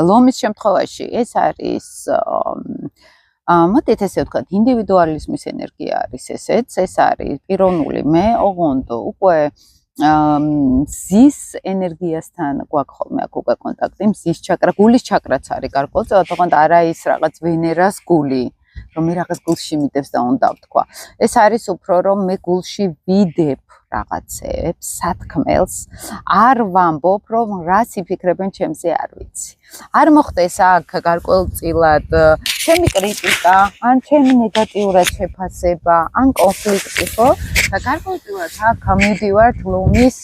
ლომის შემთხვევაში ეს არის მოდით ესე ვთქვათ, ინდივიდუალიზმის ენერგია არის ესეც, ეს არის პიროვნული მე, ოღონდ უკვე მზის ენერგიასთან გვაქვს ხოლმე აქ უკვე კონტაქტი, მზის ჩაკრა, გულის ჩაკრაც არის გარკვეულწილად, ოღონდ არა ის რაღაც ვენერას გული, რომ მე რაღაც გულში მიდევს და უნდა ვთქვა. ეს არის უფრო რომ მე გულში ვიდებ რაღაცებს, სათქმელს, არ ვამბობ, რომ რას იფიქრებენ ჩემზე, არ ვიცი. არ მოხდეს აქ გარკვეულწილად ჩემი კრიტიკა, ან ჩემი ნეგატიურად შეფასება, ან კონფლიქტი, ხო? და გარკვეულწილად აქ მივდივართ ლომის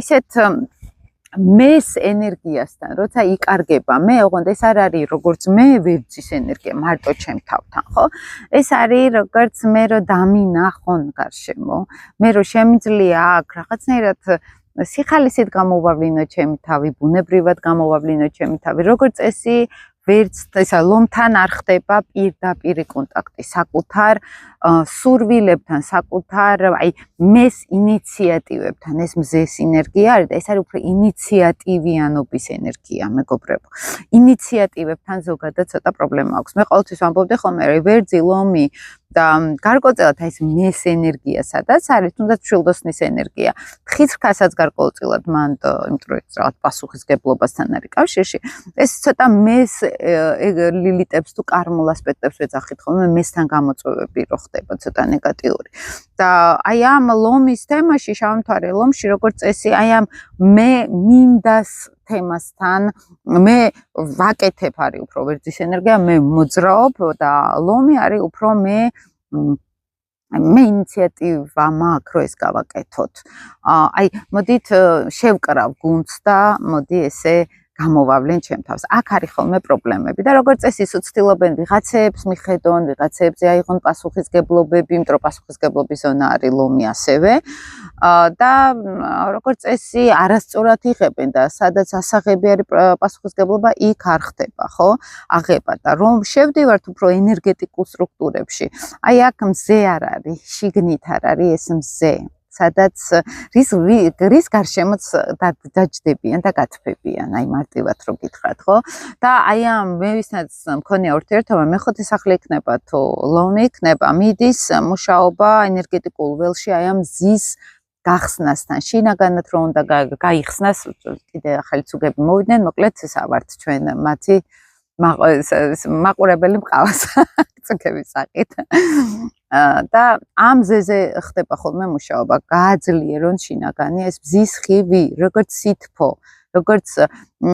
ისეთ მეს ენერგიასთან, როცა იკარგება მე, ოღონდ ეს არ არის როგორც მე ვერძის ენერგია მარტო ჩემ თავთან, ხო? ეს არის როგორც მე რო დამინახონ გარშემო, მე რო შემიძლია აქ რაღაცნაირად სიხალისით გამოვავლინო ჩემი თავი, ბუნებრივად გამოვავლინო ჩემი თავი, როგორც წესი ვერც ესა ლომთან არ ხდება პირდაპირი კონტაქტი, საკუთარ სურვილებთან, საკუთარ აი მეს ინიციატივებთან, ეს მზეს ენერგია არის და ეს არის უფრო ინიციატივიანობის ენერგია, მეგობრებო. ინიციატივებთან ზოგადად ცოტა პრობლემა აქვს. მე ყოველთვის ვამბობდი ხოლმე, ვერძი, ლომი და გარკვეულწილად ეს მეს ენერგია, სადაც არის თუნდაც მშვილდოსნის ენერგია. თხიცრქასაც გარკვეულწილად მან, იმიტომ რომ რაღაც პასუხისგებლობასთან არის კავშირში. ეს ცოტა მეს ლილიტებს თუ კარმულ ასპექტებს ვეძახით ხოლმე, მესთან გამოწვევები რო ხდება ცოტა ნეგატიური. და აი ამ ლომის თემაში, შავმთვარე ლომში, როგორც წესი, აი ამ მე მინდას თემასთან მე ვაკეთებ არის უფრო ვერძის ენერგია, მე მოძრაობ და ლომი არის უფრო მე ინიციატივა მაქვს რომ ეს გავაკეთოთ. აი მოდით შევკრავ გუნდს და მოდი ესე გამოვავლენ ჩემ თავს. აქ არის ხოლმე პრობლემები და როგორც წესი ცდილობენ ვიღაცებს მიხედონ, ვიღაცებზე აიღონ პასუხისგებლობები, იმიტომ რომ პასუხისგებლობის ზონა არის ლომი ასევე. და როგორც წესი არასწორად იღებენ და სადაც ასაღები არის პასუხისგებლობა, იქ არ ხდება, ხო? აღება და რომ შევდივართ უფრო ენერგეტიკულ სტრუქტურებში. აი აქ მზე არ არის, შიგნით არ არის ეს მზე. სადაც რის გარშემოც დაჯდებიან და გათბებიან, აი მარტივად რო გითხრათ, ხო? და აი ამ მე ვისაც მქონია ურთიერთობა, მე ხოთ ეს ახლა იქნება თუ ლომი იქნება, მიდის მუშაობა ენერგეტიკულ ველში აი ამ მზის გახსნასთან, შინაგანად რო უნდა გაიხსნას, კიდე ახალი ცუგები მოვიდნენ, მოკლედ ესა ვართ ჩვენ მათი მაყურებელი მყავს ცუგების სახით. და ამ მზეზე ხდება ხოლმე მუშაობა, გააძლიერონ შინაგანი ეს მზის ხივი, როგორც სითბო, როგორც